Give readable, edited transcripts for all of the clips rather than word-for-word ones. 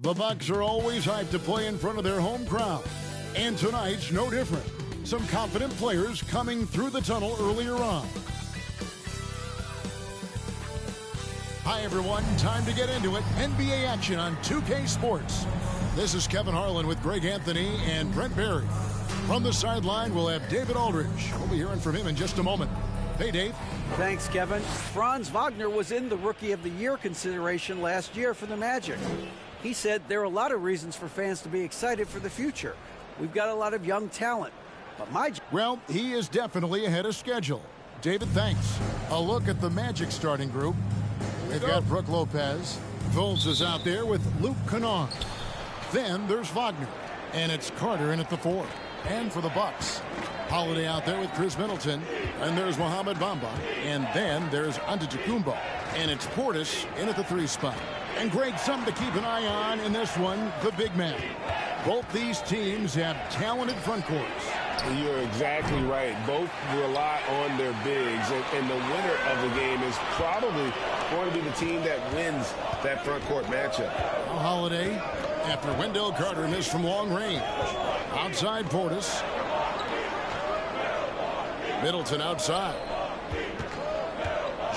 The Bucks are always hyped to play in front of their home crowd, and tonight's no different. Some confident players coming through the tunnel earlier on. Hi everyone, time to get into it. NBA action on 2K Sports. This is Kevin Harlan with Greg Anthony and Brent Barry. From the sideline, we'll have David Aldridge. We'll be hearing from him in just a moment. Hey, Dave. Thanks, Kevin. Franz Wagner was in the Rookie of the Year consideration last year for the Magic. He said there are a lot of reasons for fans to be excited for the future. We've got a lot of young talent. But well, he is definitely ahead of schedule. David, thanks. A look at the Magic starting group. They've got Brook Lopez. Fultz is out there with Luke Kennard. Then there's Wagner. And it's Carter in at the 4. And for the Bucks, Holiday out there with Chris Middleton. And there's Mohamed Bamba. And then there's Antetokounmpo. And it's Portis in at the 3 spot. And Greg, something to keep an eye on in this one, the big man. Both these teams have talented front courts. You're exactly right. Both rely on their bigs, and the winner of the game is probably going to be the team that wins that front court matchup. Holiday, after Wendell Carter missed from long range. Outside Portis. Middleton outside.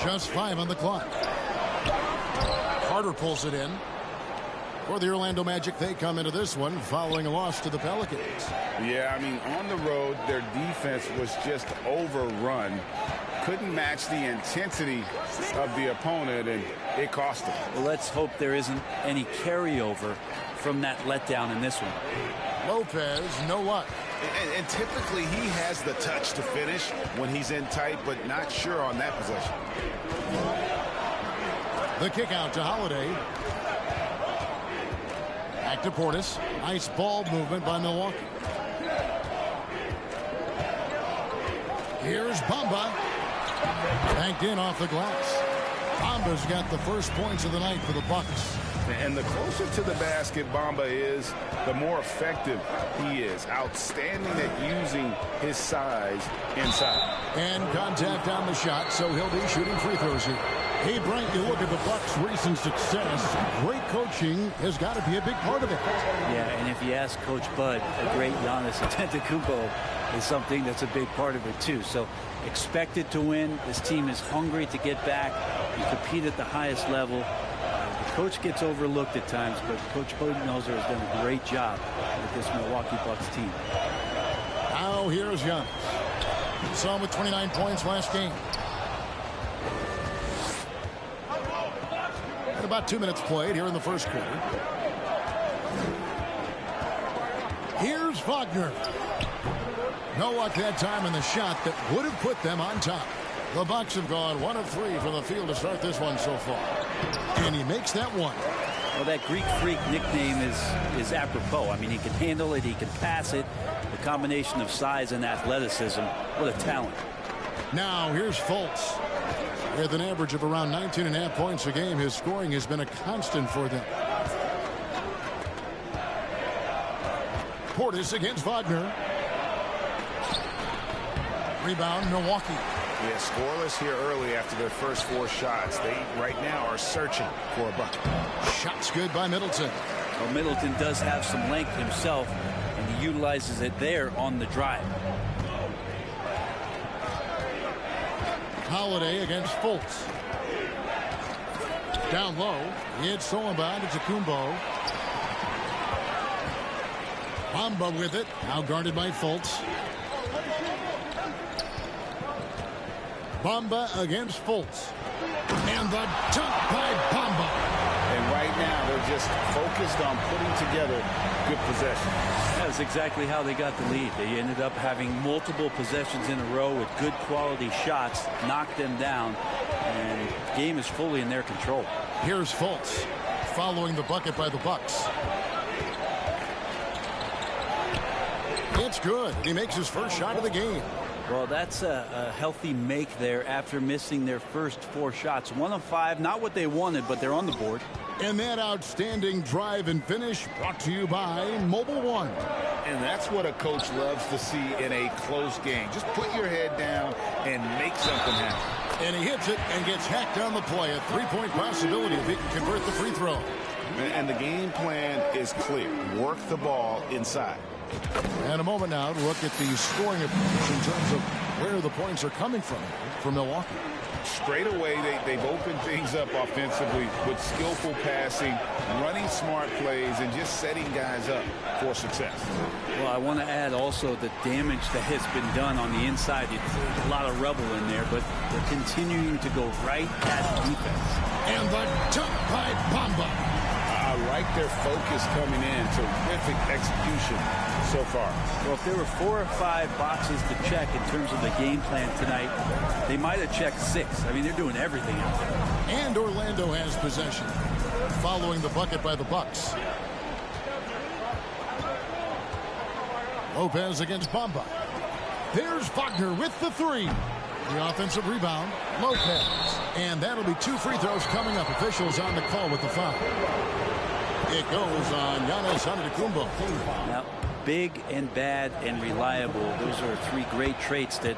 Just 5 on the clock. Carter pulls it in. For the Orlando Magic, they come into this one following a loss to the Pelicans. Yeah, I mean, on the road, their defense was just overrun. Couldn't match the intensity of the opponent, and it cost them. Well, let's hope there isn't any carryover from that letdown in this one. Lopez, no luck. And typically, he has the touch to finish when he's in tight, but not sure on that possession. The kick out to Holiday. Back to Portis. Nice ball movement by Milwaukee. Here's Bamba. Banked in off the glass. Bamba's got the first points of the night for the Bucks. And the closer to the basket Bamba is, the more effective he is. Outstanding at using his size inside. And contact on the shot, so he'll be shooting free throws here. Hey, Brent, you look at the Bucks' recent success. Great coaching has got to be a big part of it. Yeah, and if you ask Coach Bud, a great Giannis Antetokounmpo is something that's a big part of it, too. So expected to win. This team is hungry to get back and compete at the highest level. The coach gets overlooked at times, but Coach Budenholzer has done a great job with this Milwaukee Bucks team. Now here's Giannis. Saw him with 29 points last game. And about 2 minutes played here in the first quarter. Here's Wagner. No luck that time in the shot that would have put them on top. The Bucks have gone 1 of 3 from the field to start this one so far. And he makes that one. Well, that Greek Freak nickname is apropos. I mean, he can handle it, he can pass it. The combination of size and athleticism, what a talent. Now here's Fultz. With an average of around 19.5 points a game, his scoring has been a constant for them. Portis against Wagner. Rebound, Milwaukee. Yeah, scoreless here early after their first 4 shots. They right now are searching for a bucket. Shots good by Middleton. Well, Middleton does have some length himself, and he utilizes it there on the drive. Holiday against Fultz. Down low. It's Solomon to Antetokounmpo. Bamba with it. Now guarded by Fultz. Bamba against Fultz. And the dunk by Bamba. And right now they're just focused on putting together good possession. That's exactly how they got the lead. They ended up having multiple possessions in a row with good quality shots, knocked them down, and the game is fully in their control. Here's Fultz following the bucket by the Bucks. It's good. He makes his first shot of the game. Well, that's a healthy make there after missing their first 4 shots. 1 of 5, not what they wanted, but they're on the board. And that outstanding drive and finish brought to you by Mobile One. And that's what a coach loves to see in a close game. Just put your head down and make something happen. And he hits it and gets hacked on the play. A 3-point possibility if he can convert the free throw. And the game plan is clear. Work the ball inside. And a moment now to look at the scoring approach in terms of where the points are coming from for Milwaukee. Straight away, they've opened things up offensively with skillful passing, running smart plays, and just setting guys up for success. Well, I want to add also the damage that has been done on the inside. It's a lot of rubble in there, but they're continuing to go right at defense. And the dunk by Bamba. I like their focus coming in. Terrific execution so far. Well, if there were 4 or 5 boxes to check in terms of the game plan tonight, they might have checked 6. I mean, they're doing everything out there. And Orlando has possession, following the bucket by the Bucks. Lopez against Bamba. There's Wagner with the 3. The offensive rebound, Lopez. And that'll be 2 free throws coming up. Officials on the call with the foul. It goes on Giannis Antetokounmpo. Now, big and bad and reliable. Those are 3 great traits that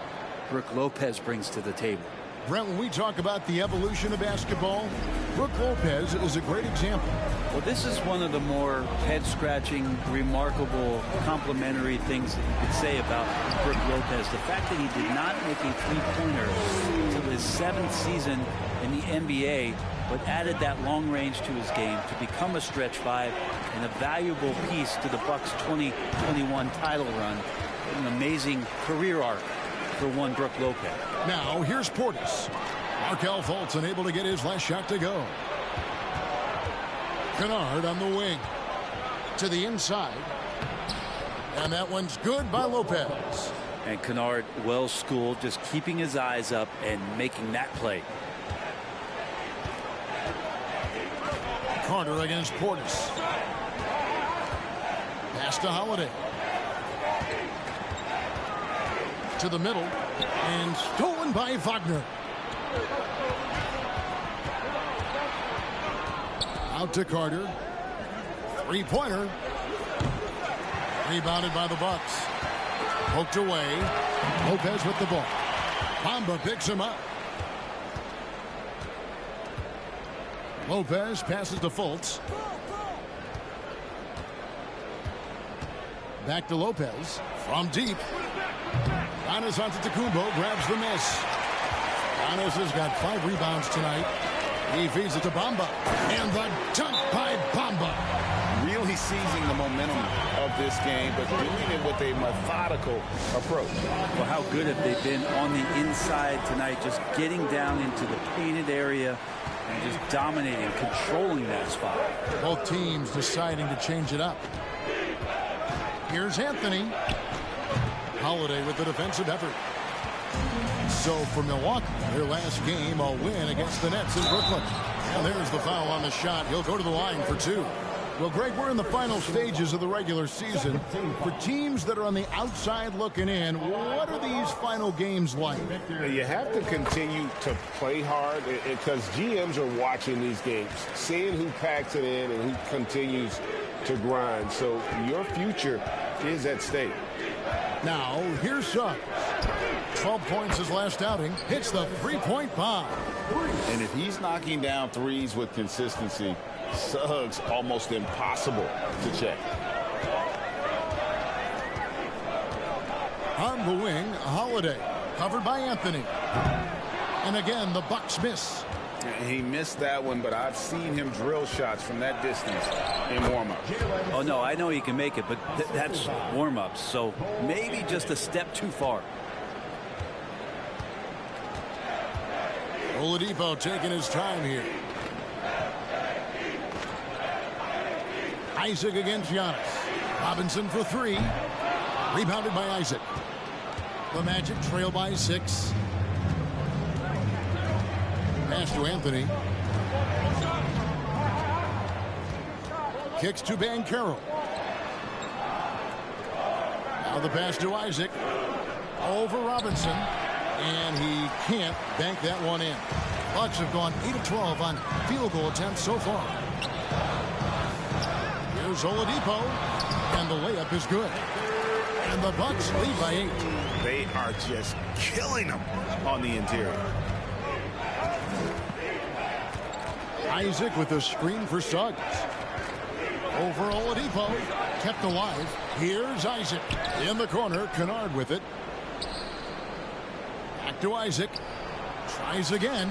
Brook Lopez brings to the table. Brent, when we talk about the evolution of basketball, Brook Lopez is a great example. Well, this is one of the more head-scratching, remarkable, complimentary things that you could say about Brook Lopez. The fact that he did not make a three-pointer until his 7th season in the NBA, but added that long range to his game to become a stretch 5 and a valuable piece to the Bucks' 2021 title run. An amazing career arc for one Brook Lopez. Now, here's Portis. Markelle Fultz unable to get his last shot to go. Kennard on the wing. To the inside. And that one's good by Lopez. And Kennard, well schooled, just keeping his eyes up and making that play. Carter against Portis. Pass to Holiday. To the middle. And stolen by Wagner. Out to Carter. Three-pointer. Rebounded by the Bucks. Poked away. Lopez with the ball. Bamba picks him up. Lopez passes to Fultz. Back to Lopez. From deep. Giannis Antetokounmpo grabs the miss. Giannis has got 5 rebounds tonight. He feeds it to Bamba. And the dunk by Bamba. Really seizing the momentum of this game, but doing it with a methodical approach. Well, how good have they been on the inside tonight, just getting down into the painted area and just dominating, controlling that spot. Both teams deciding to change it up. Here's Anthony. Holiday with the defensive effort. So for Milwaukee, their last game, a win against the Nets in Brooklyn. And there's the foul on the shot. He'll go to the line for 2. Well, Greg, we're in the final stages of the regular season. For teams that are on the outside looking in, what are these final games like? You have to continue to play hard because GMs are watching these games, seeing who packs it in and who continues to grind. So your future is at stake. Now, here's Suggs. 12 points his last outing. Hits the 3-point bomb. And if he's knocking down threes with consistency, Suggs almost impossible to check. On the wing, Holiday. Covered by Anthony. And again, the Bucks miss. He missed that one, but I've seen him drill shots from that distance in warm-up. Oh, no, I know he can make it, but that's warm-ups, so maybe just a step too far. Oladipo taking his time here. Isaac against Giannis. Robinson for 3. Rebounded by Isaac. The Magic trail by 6. Pass to Anthony. Kicks to Banchero. Now the pass to Isaac. Over Robinson. And he can't bank that one in. Bucks have gone 8 of 12 on field goal attempts so far. Here's Oladipo. And the layup is good. And the Bucks lead by 8. They are just killing them on the interior. Isaac with a screen for Suggs. Over Oladipo. Kept alive. Here's Isaac. In the corner. Kennard with it. Back to Isaac. Tries again.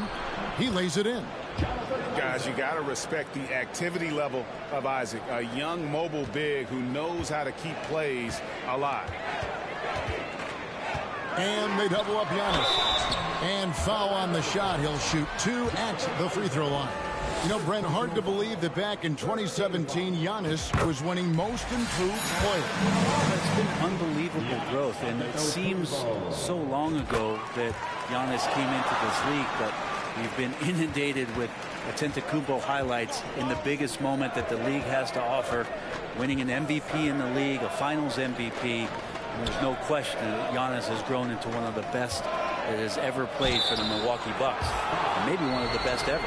He lays it in. Guys, you got to respect the activity level of Isaac. A young mobile big who knows how to keep plays alive. And they double up Giannis. And foul on the shot. He'll shoot 2 at the free throw line. You know, Brent, hard to believe that back in 2017, Giannis was winning most improved player. It's been unbelievable growth, and it seems so long ago that Giannis came into this league, but we've been inundated with Antetokounmpo highlights in the biggest moment that the league has to offer, winning an MVP in the league, a finals MVP. And there's no question that Giannis has grown into one of the best that has ever played for the Milwaukee Bucks, and maybe one of the best ever.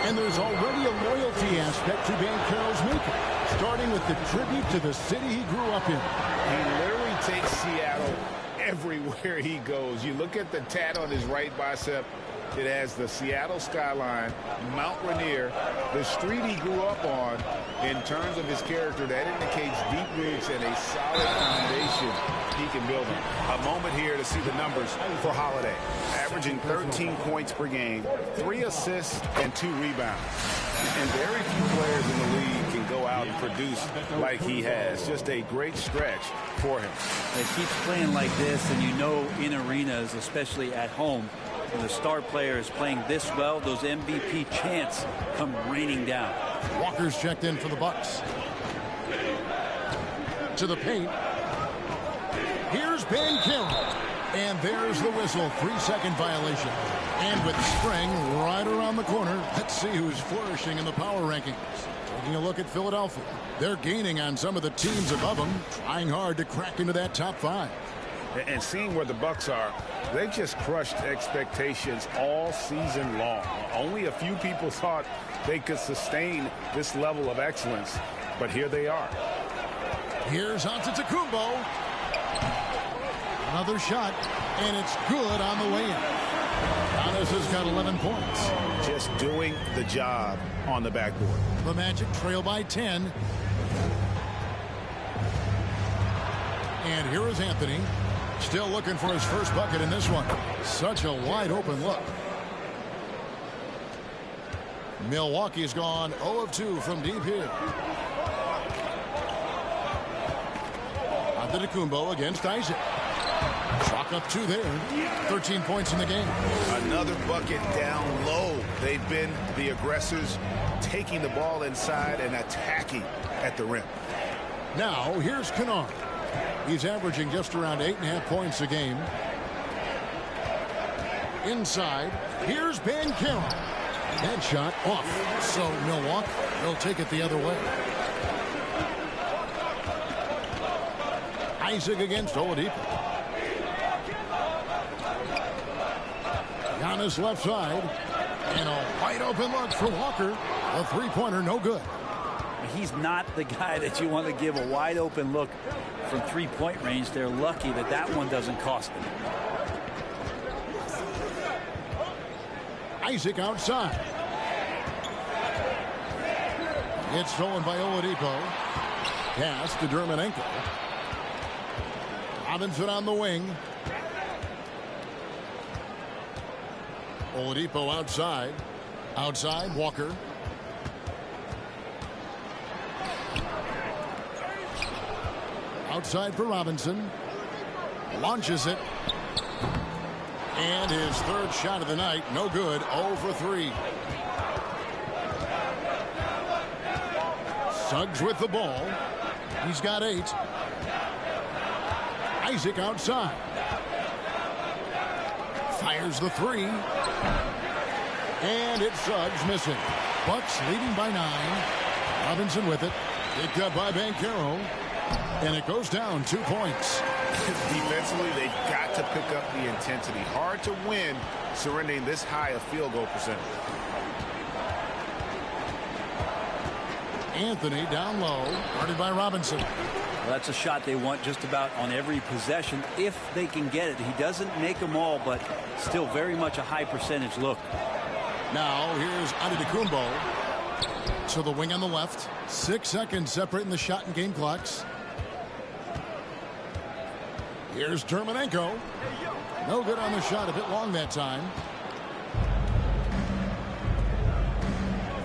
And there's already a loyalty aspect to Banchero's making, starting with the tribute to the city he grew up in. He literally takes Seattle everywhere he goes. You look at the tat on his right bicep. It has the Seattle skyline, Mount Rainier, the street he grew up on. In terms of his character, that indicates deep roots and a solid foundation he can build on. A moment here to see the numbers for Holiday. Averaging 13 points per game, 3 assists, and 2 rebounds. And very few players in the league can go out and produce like he has. Just a great stretch for him. It keeps playing like this, and you know in arenas, especially at home, when the star player is playing this well, those MVP chants come raining down. Walker's checked in for the Bucks. To the paint. Here's Banchero. And there's the whistle. 3-second violation. And with Spring right around the corner, let's see who's flourishing in the power rankings. Taking a look at Philadelphia. They're gaining on some of the teams above them, trying hard to crack into that top 5. And seeing where the Bucks are, they just crushed expectations all season long. Only a few people thought they could sustain this level of excellence, but here they are. Here's Antetokounmpo. Another shot, and it's good on the way in. Giannis has got 11 points. Just doing the job on the backboard. The Magic trail by 10. And here is Anthony. Still looking for his first bucket in this one. Such a wide open look. Milwaukee's gone 0 of 2 from deep here. Antetokounmpo against Isaac. Chalk up 2 there. 13 points in the game. Another bucket down low. They've been the aggressors, taking the ball inside and attacking at the rim. Now here's Kennard. He's averaging just around 8.5 points a game. Inside, here's Banchero. That shot off. So Milwaukee will take it the other way. Isaac against Oladipo. Giannis left side. And a wide open look for Walker. A three-pointer, no good. He's not the guy that you want to give a wide open look from three-point range. They're lucky that that one doesn't cost them. Isaac outside. It's stolen by Oladipo. Pass to Dermanenko. Robinson on the wing. Oladipo outside. Outside, Walker. Outside for Robinson. Launches it. And his third shot of the night. No good. 0 for 3. Suggs with the ball. He's got 8. Isaac outside. Fires the 3. And it's Suggs missing. Bucks leading by 9. Robinson with it. Picked up by Banchero. And it goes down 2 points. Defensively, they've got to pick up the intensity. Hard to win surrendering this high a field goal percentage. Anthony down low, guarded by Robinson. Well, that's a shot they want just about on every possession if they can get it. He doesn't make them all, but still very much a high percentage look. Now here's Antetokounmpo. To the wing on the left. 6 seconds separating the shot and game clocks. Here's Terminenko. No good on the shot. A bit long that time.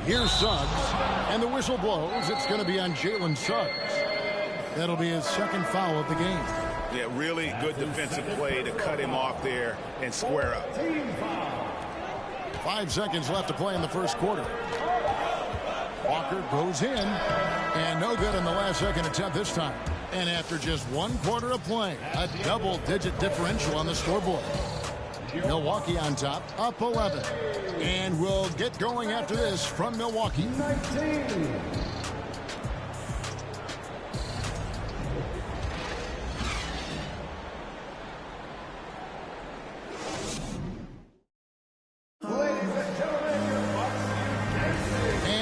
Here's Suggs. And the whistle blows. It's going to be on Jalen Suggs. That'll be his second foul of the game. Yeah, really good defensive play to cut him off there and square up. 5 seconds left to play in the first quarter. Walker goes in. And no good in the last second attempt this time. And after just 1 quarter of play, a double-digit differential on the scoreboard. Milwaukee on top, up 11. And we'll get going after this from Milwaukee. 19.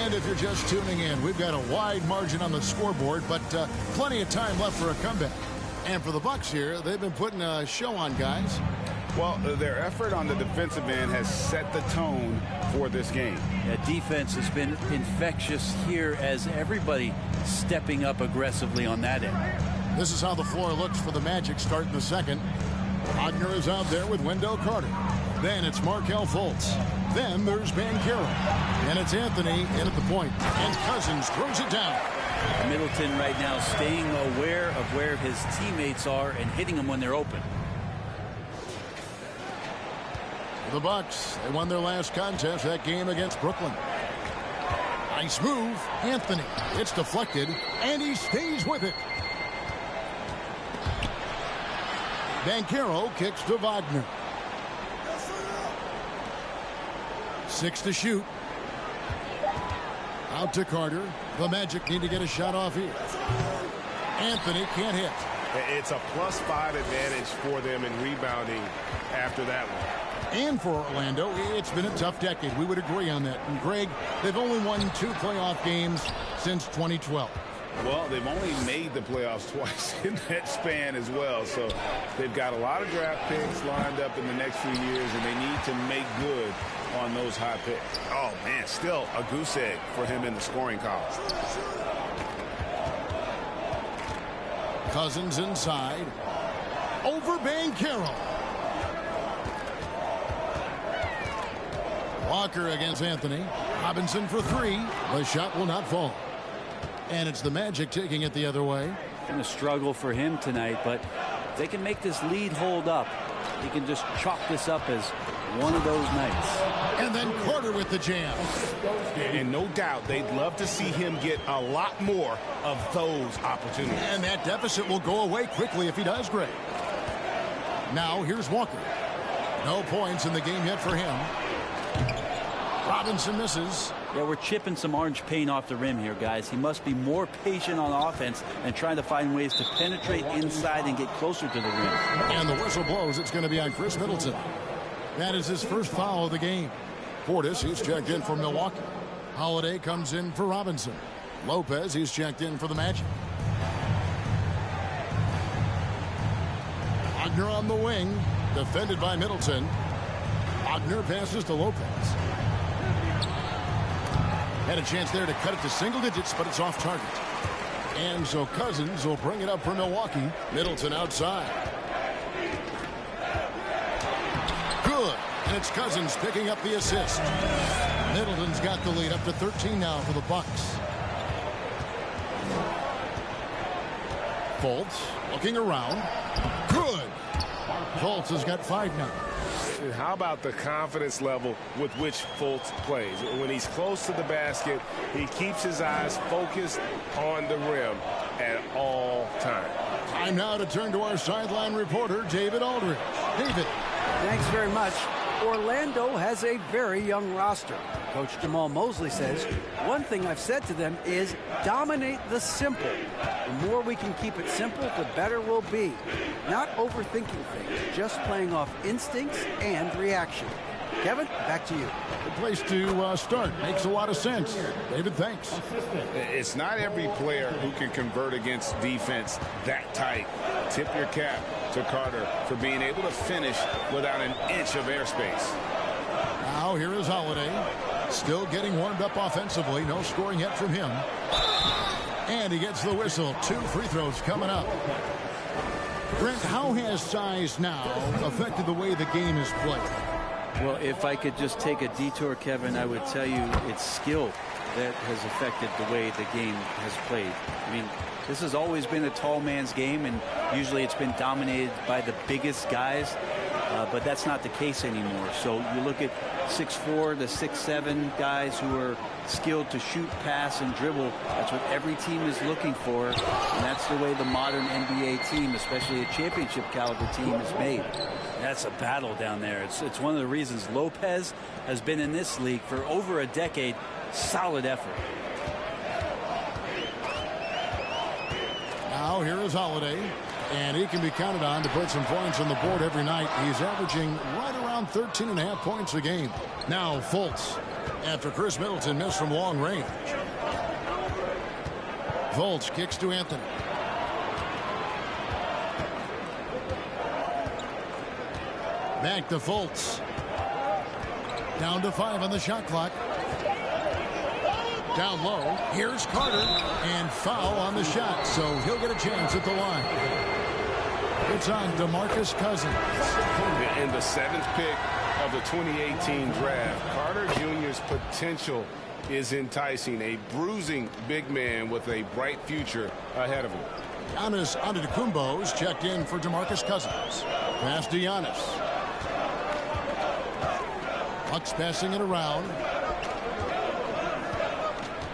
If you're just tuning in, we've got a wide margin on the scoreboard, but plenty of time left for a comeback. And for the Bucks here, they've been putting a show on, guys. Well, their effort on the defensive end has set the tone for this game. Yeah, defense has been infectious here as everybody stepping up aggressively on that end. This is how the floor looks for the Magic starting the second. Wagner is out there with Wendell Carter. Then it's Markelle Fultz. Then there's Banchero. And it's Anthony in at the point. And Cousins throws it down. Middleton right now staying aware of where his teammates are and hitting them when they're open. The Bucks, they won their last contest, that game against Brooklyn. Nice move. Anthony. It's deflected. And he stays with it. Banchero kicks to Wagner. 6 to shoot. Out to Carter. The Magic need to get a shot off here. Anthony can't hit. It's a +5 advantage for them in rebounding after that one. And for Orlando, it's been a tough decade. We would agree on that. And Greg, they've only won 2 playoff games since 2012. Well, they've only made the playoffs twice in that span as well. So they've got a lot of draft picks lined up in the next few years, and they need to make good on those high picks. Oh, man, still a goose egg for him in the scoring column. Cousins inside. Over Banchero. Walker against Anthony. Robinson for 3. The shot will not fall. And it's the Magic taking it the other way. Going to struggle for him tonight, but if they can make this lead hold up, he can just chalk this up as one of those nights. And then Carter with the jam. And no doubt they'd love to see him get a lot more of those opportunities. And that deficit will go away quickly if he does great. Now here's Walker. No points in the game yet for him. Robinson misses. Yeah, we're chipping some orange paint off the rim here, guys. He must be more patient on offense and trying to find ways to penetrate inside and get closer to the rim. And the whistle blows. It's going to be on Chris Middleton. That is his first foul of the game. Portis, he's checked in for Milwaukee. Holiday comes in for Robinson. Lopez, he's checked in for the Magic. Wagner on the wing, defended by Middleton. Wagner passes to Lopez. Had a chance there to cut it to single digits, but it's off target. And so Cousins will bring it up for Milwaukee. Middleton outside. Good. And it's Cousins picking up the assist. Middleton's got the lead up to 13 now for the Bucks. Fultz looking around. Good. Fultz has got 5 now. How about the confidence level with which Fultz plays? When he's close to the basket, he keeps his eyes focused on the rim at all times. Time now to turn to our sideline reporter, David Aldridge. David. Thanks very much. Orlando has a very young roster. Coach Jamal Mosley says, one thing I've said to them is dominate the simple. The more we can keep it simple, the better we'll be. Not overthinking things, just playing off instincts and reaction. Kevin, back to you. Good place to start. Makes a lot of sense. David, thanks. It's not every player who can convert against defense that tight. Tip your cap to Carter for being able to finish without an inch of airspace. Now here is Holiday. Still getting warmed up offensively. No scoring yet from him. And he gets the whistle. 2 free throws coming up. Brent, how has size now affected the way the game is played? Well, if I could just take a detour, Kevin, I would tell you it's skill that has affected the way the game has played. I mean, this has always been a tall man's game, and usually it's been dominated by the biggest guys, but that's not the case anymore. So you look at 6'4" to 6'7" guys who are skilled to shoot, pass, and dribble. That's what every team is looking for, and that's the way the modern NBA team, especially a championship caliber team, is made. That's a battle down there. It's one of the reasons Lopez has been in this league for over a decade. Solid effort. Now here is Holiday, and he can be counted on to put some points on the board every night. He's averaging right around 13.5 points a game. Now Fultz, after Chris Middleton missed from long range. Fultz kicks to Anthony. Back to Fultz. Down to 5 on the shot clock. Down low. Here's Carter. And foul on the shot. So he'll get a chance at the line. It's on DeMarcus Cousins. In the 7th pick of the 2018 draft, Carter Jr.'s potential is enticing. A bruising big man with a bright future ahead of him. Giannis Antetokounmpo's checked in for DeMarcus Cousins. Pass to Giannis. Bucks passing it around.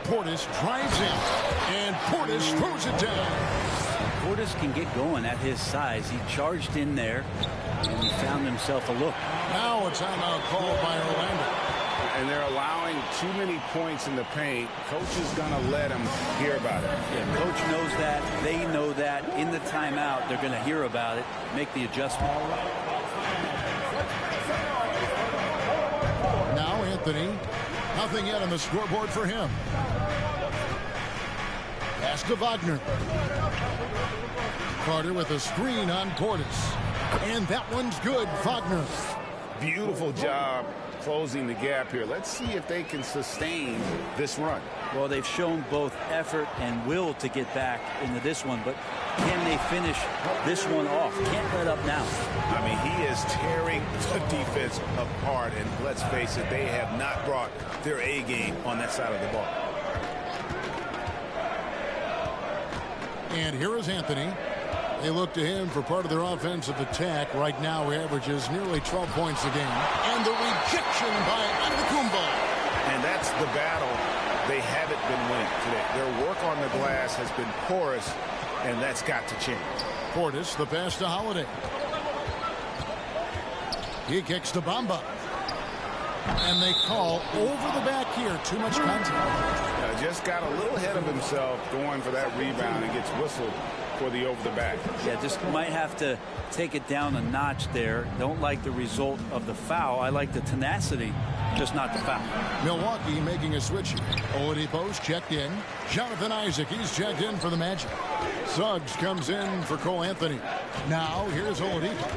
Portis drives in, and Portis throws it down. Portis can get going at his size. He charged in there, and he found himself a look. Now a timeout called by Orlando. And they're allowing too many points in the paint. Coach is going to let him hear about it. Yeah, coach knows that. They know that. In the timeout, they're going to hear about it, make the adjustment. Now Anthony. Nothing yet on the scoreboard for him. Pass to Wagner. Carter with a screen on Portis. And that one's good. Wagner. Beautiful job closing the gap here. Let's see if they can sustain this run. Well, they've shown both effort and will to get back into this one, but can they finish this one off? Can't let up now. I mean, he is tearing the defense apart, and let's face it, they have not brought their A game on that side of the ball. And here is Anthony. They look to him for part of their offensive attack. Right now, he averages nearly 12 points a game. And the rejection by Antetokounmpo. And that's the battle they haven't been winning today. Their work on the glass has been porous, and that's got to change. Portis, the pass to Holiday. He kicks to Bamba. And they call over the back here. Too much contact. Just got a little ahead of himself going for that rebound and gets whistled for the over the back. Yeah, just might have to take it down a notch there. Don't like the result of the foul. I like the tenacity, just not the foul. Milwaukee making a switch. Oladipo's checked in. Jonathan Isaac, he's checked in for the Magic. Suggs comes in for Cole Anthony. Now here's Oladipo.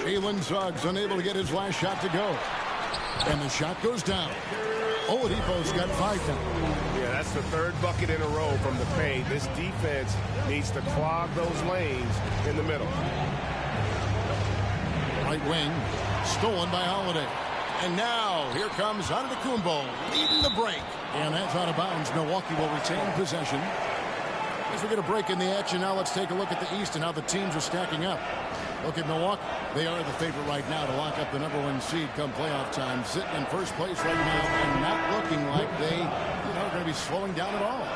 Jalen Suggs unable to get his last shot to go. And the shot goes down. Oladipo's got 5 now. Yeah, that's the 3rd bucket in a row from the paint. This defense needs to clog those lanes in the middle. Right wing, stolen by Holiday. And now, here comes Antetokounmpo leading the break. And that's out of bounds. Milwaukee will retain possession. As we get a break in the action, now let's take a look at the East and how the teams are stacking up. Look at Milwaukee. They are the favorite right now to lock up the #1 seed come playoff time. Sitting in first place right now and not looking like they, are going to be slowing down at all.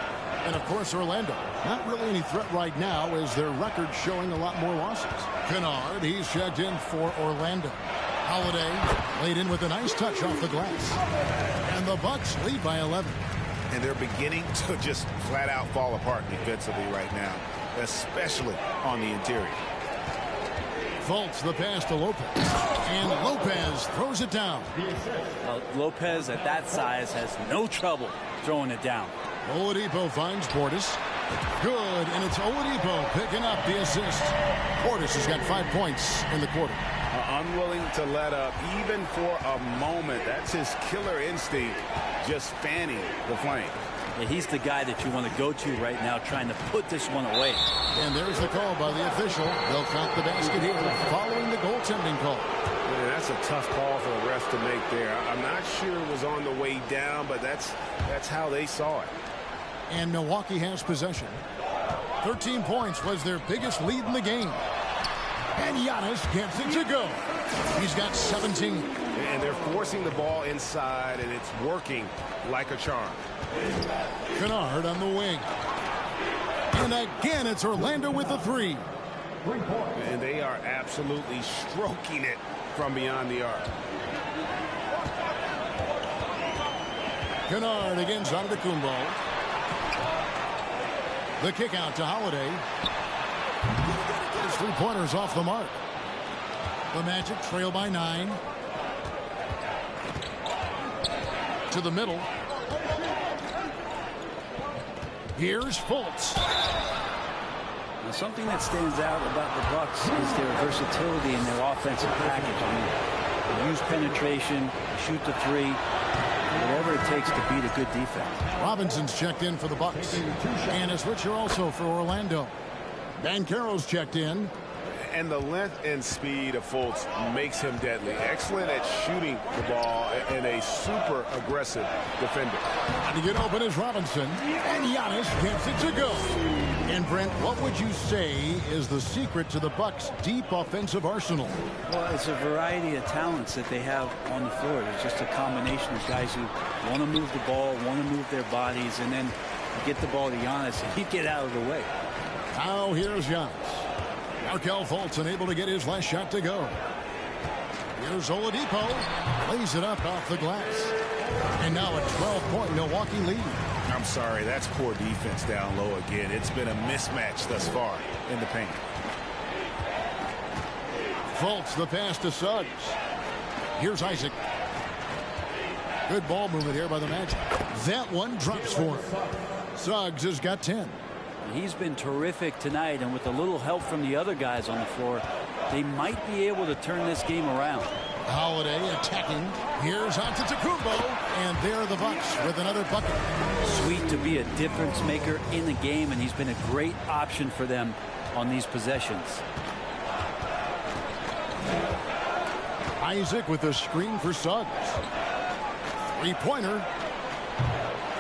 And, of course, Orlando. Not really any threat right now as their record showing a lot more losses. Kennard, he's checked in for Orlando. Holiday laid in with a nice touch off the glass. And the Bucks lead by 11. And they're beginning to just flat out fall apart defensively right now, especially on the interior. Fultz the pass to Lopez. And Lopez throws it down. Lopez at that size has no trouble throwing it down. Oladipo finds Portis. Good, and it's Oladipo picking up the assist. Portis has got 5 points in the quarter. Unwilling to let up even for a moment. That's his killer instinct just fanning the flame. Yeah, he's the guy that you want to go to right now, trying to put this one away. And there's the call by the official. They'll count the basket here following the goaltending call. Yeah, that's a tough call for the refs to make there. I'm not sure it was on the way down, but that's how they saw it. And Milwaukee has possession. 13 points was their biggest lead in the game. And Giannis gets it to go. He's got 17. And they're forcing the ball inside, and it's working like a charm. Kennard on the wing. And again, it's Orlando with the three. And they are absolutely stroking it from beyond the arc. Kennard against Antetokounmpo. The kick out to Holiday. His three-pointers off the mark. The Magic trail by 9. To the middle. Here's Fultz. Now, something that stands out about the Bucks is their versatility in their offensive package. I mean, they use penetration, shoot the three, whatever it takes to beat a good defense. Robinson's checked in for the Bucks. And a switcher also for Orlando. Banchero's checked in. And the length and speed of Fultz makes him deadly. Excellent at shooting the ball and a super aggressive defender. To get open is Robinson. And Giannis gets it to go. And Brent, what would you say is the secret to the Bucks' deep offensive arsenal? Well, it's a variety of talents that they have on the floor. It's just a combination of guys who want to move the ball, want to move their bodies, and then get the ball to Giannis and he'd get out of the way. Now here's Giannis. Markelle Fultz unable to get his last shot to go. Here's Oladipo. Lays it up off the glass. And now a 12-point Milwaukee lead. I'm sorry, that's poor defense down low again. It's been a mismatch thus far in the paint. Fultz the pass to Suggs. Here's Isaac. Good ball movement here by the Magic. That one drops for him. Suggs has got 10. He's been terrific tonight, and with a little help from the other guys on the floor, they might be able to turn this game around. Holiday attacking. Here's Antetokounmpo, and there are the Bucks with another bucket. Sweet to be a difference maker in the game, and he's been a great option for them on these possessions. Isaac with a screen for Suggs. Three-pointer.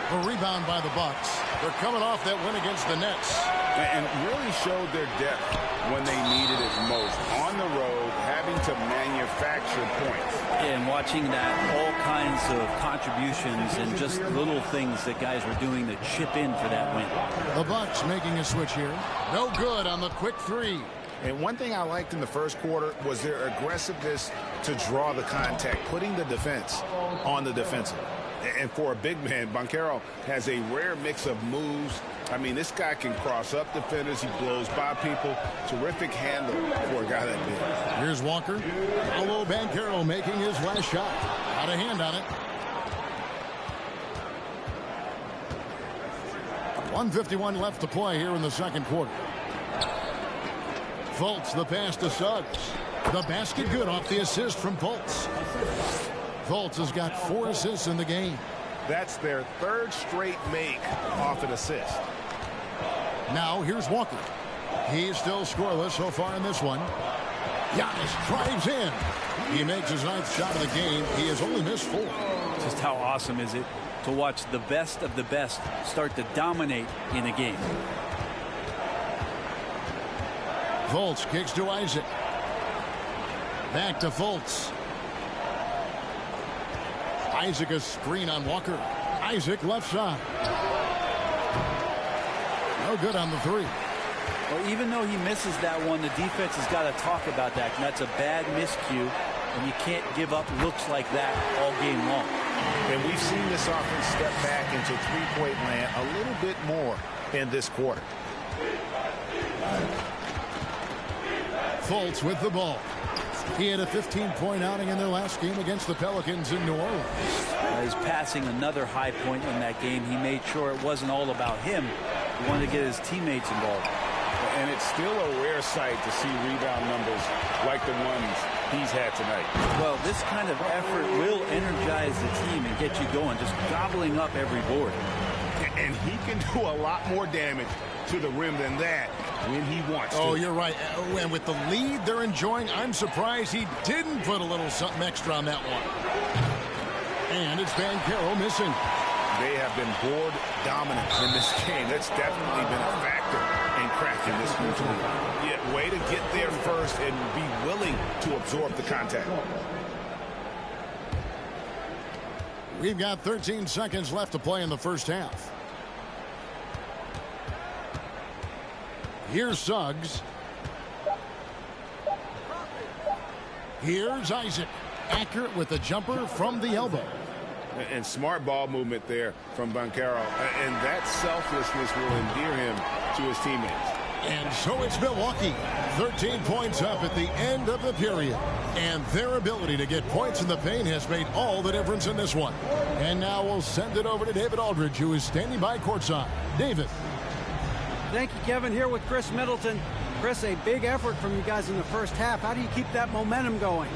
A rebound by the Bucks. They're coming off that win against the Nets. And really showed their depth when they needed it most. On the road, having to manufacture points. And watching that, all kinds of contributions and just little things that guys were doing to chip in for that win. The Bucks making a switch here. No good on the quick three. And one thing I liked in the first quarter was their aggressiveness to draw the contact, putting the defense on the defensive. And for a big man, Banchero has a rare mix of moves. I mean, this guy can cross up defenders. He blows by people. Terrific handle for a guy that big. Here's Walker. Paolo Banchero making his last shot. Got a hand on it. 1:51 left to play here in the second quarter. Fultz the pass to Suggs. The basket good off the assist from Fultz. Fultz has got 4 assists in the game. That's their third straight make off an assist. Now here's Walker. He's still scoreless so far in this one. Giannis drives in. He makes his 9th shot of the game. He has only missed 4. Just how awesome is it to watch the best of the best start to dominate in a game. Fultz kicks to Isaac. Back to Fultz. Isaac a screen on Walker. Isaac left side. No good on the three. Well, even though he misses that one, the defense has got to talk about that. And that's a bad miscue, and you can't give up looks like that all game long. And we've seen this offense step back into three-point land a little bit more in this quarter. Fultz with the ball. He had a 15-point outing in their last game against the Pelicans in New Orleans. He's passing another high point in that game. He made sure it wasn't all about him. He wanted to get his teammates involved. And it's still a rare sight to see rebound numbers like the ones he's had tonight. Well, this kind of effort will energize the team and get you going, just gobbling up every board. And he can do a lot more damage to the rim than that when he wants to. Oh, you're right. And with the lead they're enjoying, I'm surprised he didn't put a little something extra on that one. And it's Van Carroll missing. They have been board dominant in this game. That's definitely been a factor in cracking this huge lead. Yeah, way to get there first and be willing to absorb the contact. We've got 13 seconds left to play in the first half. Here's Suggs. Here's Isaac. Accurate with the jumper from the elbow. And smart ball movement there from Banchero. And that selflessness will endear him to his teammates. And so it's Milwaukee. 13 points up at the end of the period. And their ability to get points in the paint has made all the difference in this one. And now we'll send it over to David Aldridge, who is standing by courtside. David. Thank you, Kevin. Here with Chris Middleton. Chris, a big effort from you guys in the first half. How do you keep that momentum going?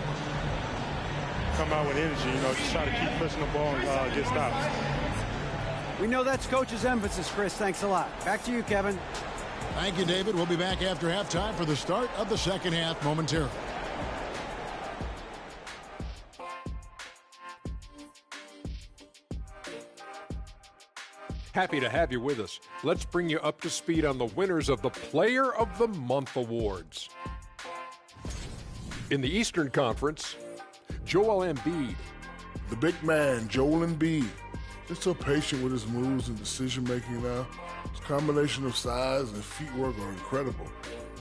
Come out with energy, just try to keep pushing the ball and get stops. We know that's Coach's emphasis, Chris. Thanks a lot. Back to you, Kevin. Thank you, David. We'll be back after halftime for the start of the second half momentarily. Happy to have you with us. Let's bring you up to speed on the winners of the Player of the Month awards. In the Eastern Conference, Joel Embiid. The big man, Joel Embiid. Just so patient with his moves and decision-making now. His combination of size and footwork are incredible.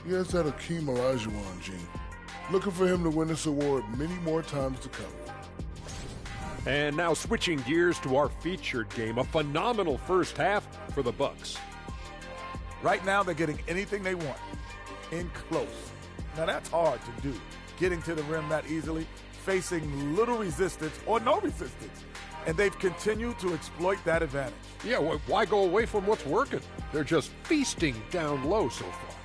He has that Akeem Olajuwon gene. Looking for him to win this award many more times to come. And now switching gears to our featured game, a phenomenal first half for the Bucks. Right now they're getting anything they want, in close. Now that's hard to do, getting to the rim that easily, facing little resistance or no resistance. And they've continued to exploit that advantage. Yeah, why go away from what's working? They're just feasting down low so far.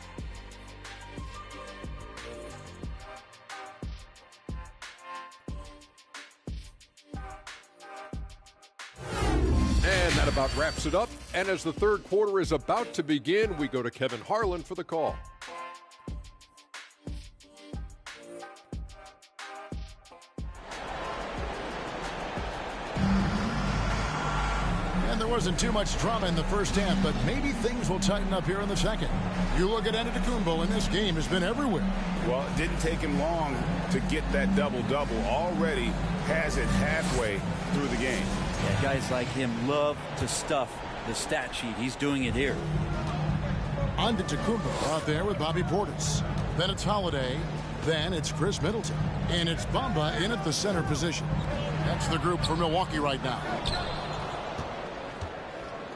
And that about wraps it up. And as the third quarter is about to begin, we go to Kevin Harlan for the call. And there wasn't too much drama in the first half, but maybe things will tighten up here in the second. You look at Antetokounmpo, and this game has been everywhere. Well, it didn't take him long to get that double-double. Already has it halfway through the game. Yeah, guys like him love to stuff the stat sheet. He's doing it here. Antetokounmpo out there with Bobby Portis. Then it's Holiday. Then it's Chris Middleton. And it's Bamba in at the center position. That's the group for Milwaukee right now.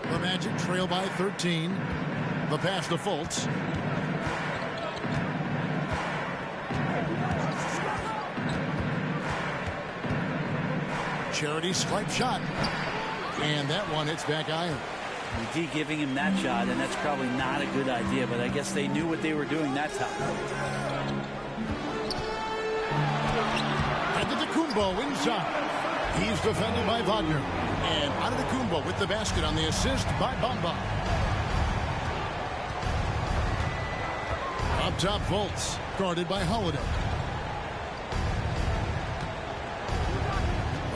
The Magic trail by 13. The pass to Fultz. Charity stripe shot. And that one hits back iron. D giving him that shot, and that's probably not a good idea, but I guess they knew what they were doing that time. Antetokounmpo inside. He's defended by Wagner. And Antetokounmpo with the basket on the assist by Bamba. Up top, Fultz, guarded by Holiday.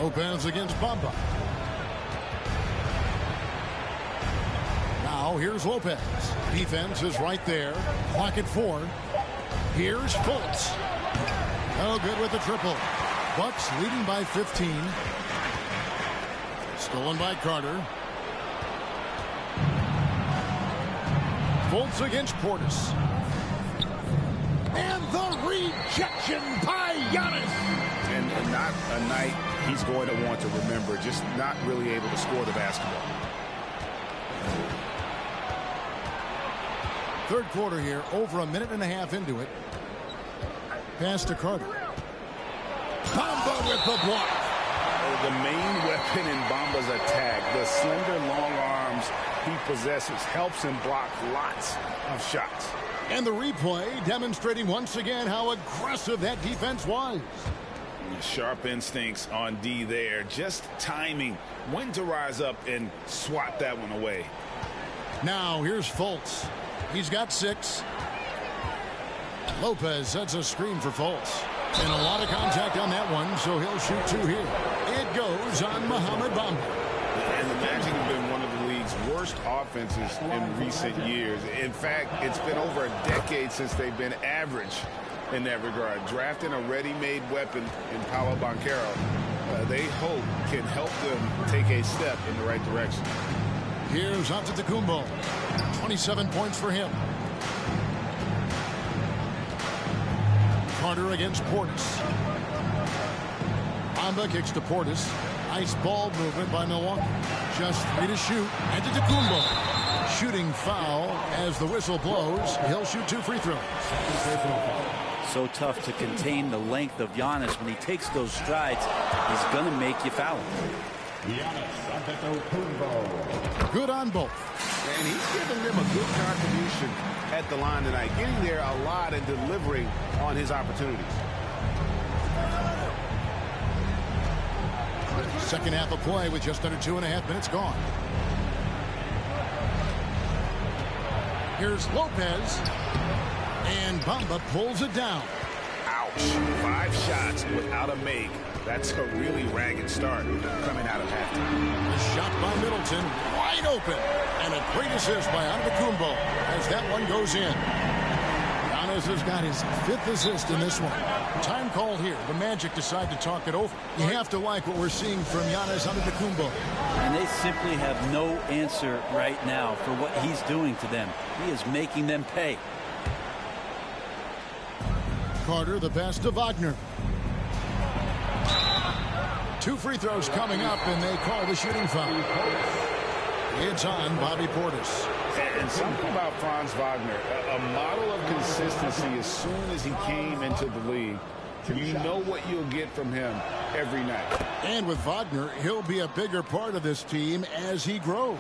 Lopez against Bamba. Now here's Lopez. Defense is right there. Clock at 4. Here's Fultz. Oh, good with the triple. Bucks leading by 15. Stolen by Carter. Fultz against Portis. And the rejection by Giannis. And not a night he's going to want to remember. Just not really able to score the basketball. Third quarter here, over a minute and a half into it. Pass to Carter. Bamba with the block. The main weapon in Bamba's attack, the slender, long arms he possesses, helps him block lots of shots. And the replay demonstrating once again how aggressive that defense was. Sharp instincts on D there. Just timing when to rise up and swat that one away. Now here's Fultz. He's got 6. Lopez sets a screen for Fultz. And a lot of contact on that one, so he'll shoot 2 here. It goes on Mohamed Bamba. And the Magic have been one of the league's worst offenses in recent years. In fact, it's been over a decade since they've been average in that regard. Drafting a ready-made weapon in Paolo Banchero, they hope can help them take a step in the right direction. Here's Antetokounmpo. 27 points for him. Carter against Portis. Bamba kicks to Portis. Nice ball movement by Milwaukee. Just 3 to shoot. Antetokounmpo. Shooting foul as the whistle blows. He'll shoot 2 free throws. So tough to contain the length of Giannis. When he takes those strides, he's going to make you foul him. Good on both. And he's giving them a good contribution at the line tonight, getting there a lot and delivering on his opportunities. Second half of play with just under 2.5 minutes gone. Here's Lopez. And Bamba pulls it down. Ouch. 5 shots without a make. That's a really ragged start coming out of halftime. The shot by Middleton, wide open. And a great assist by Antetokounmpo as that one goes in. Giannis has got his 5th assist in this one. Time called here. The Magic decide to talk it over. You have to like what we're seeing from Giannis Antetokounmpo. And they simply have no answer right now for what he's doing to them. He is making them pay. Carter, the pass to Wagner. 2 free throws coming up, and they call the shooting foul. It's on Bobby Portis. And something about Franz Wagner, a model of consistency as soon as he came into the league. You know what you'll get from him every night. And with Wagner, he'll be a bigger part of this team as he grows.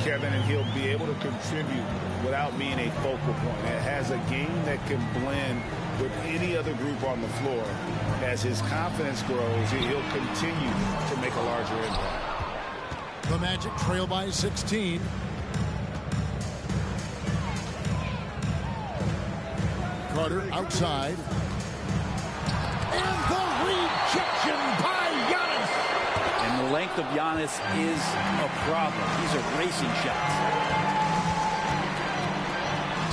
Kevin, and he'll be able to contribute without being a focal point. It has a game that can blend with any other group on the floor. As his confidence grows, he'll continue to make a larger impact. The Magic trail by 16. Carter outside. And the rejection by Giannis. And the length of Giannis is a problem. These are racing shots.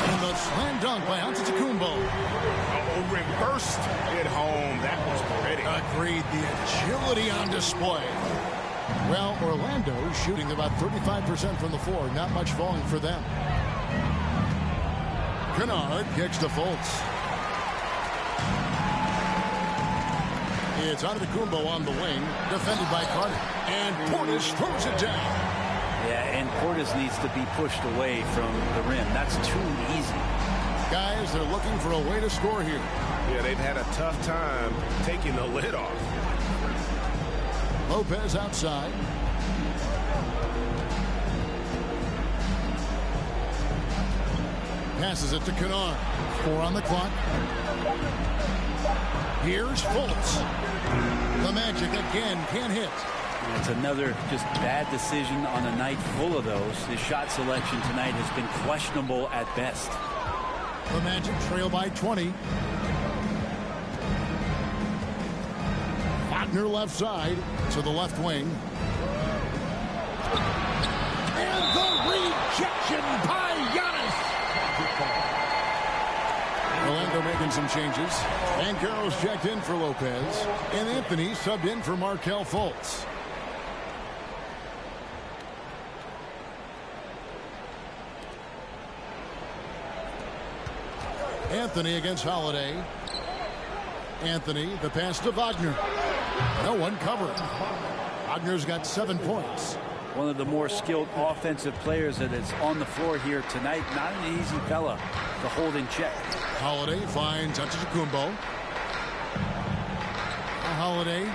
And the slam dunk by Antetokounmpo. Oh, reversed it home. That was pretty. Agreed. The agility on display. Well, Orlando shooting about 35% from the floor. Not much falling for them. Kennard kicks to Fultz. It's Antetokounmpo on the wing, defended by Carter. And Portis throws it down. Yeah, and Portis needs to be pushed away from the rim. That's too easy. Guys, they're looking for a way to score here. Yeah, they've had a tough time taking the lid off. Lopez outside. Passes it to Kennard. 4 on the clock. Here's Fultz. The Magic again can't hit. It's another just bad decision on a night full of those. His shot selection tonight has been questionable at best. The Magic trail by 20. Wagner left side to the left wing. And the rejection by Giannis. Orlando making some changes. And Carroll's checked in for Lopez. And Anthony subbed in for Markelle Fultz. Anthony against Holiday. Anthony, the pass to Wagner. No one covered. Wagner's got 7 points. One of the more skilled offensive players that is on the floor here tonight. Not an easy fella to hold in check. Holiday finds Antetokounmpo. Holiday.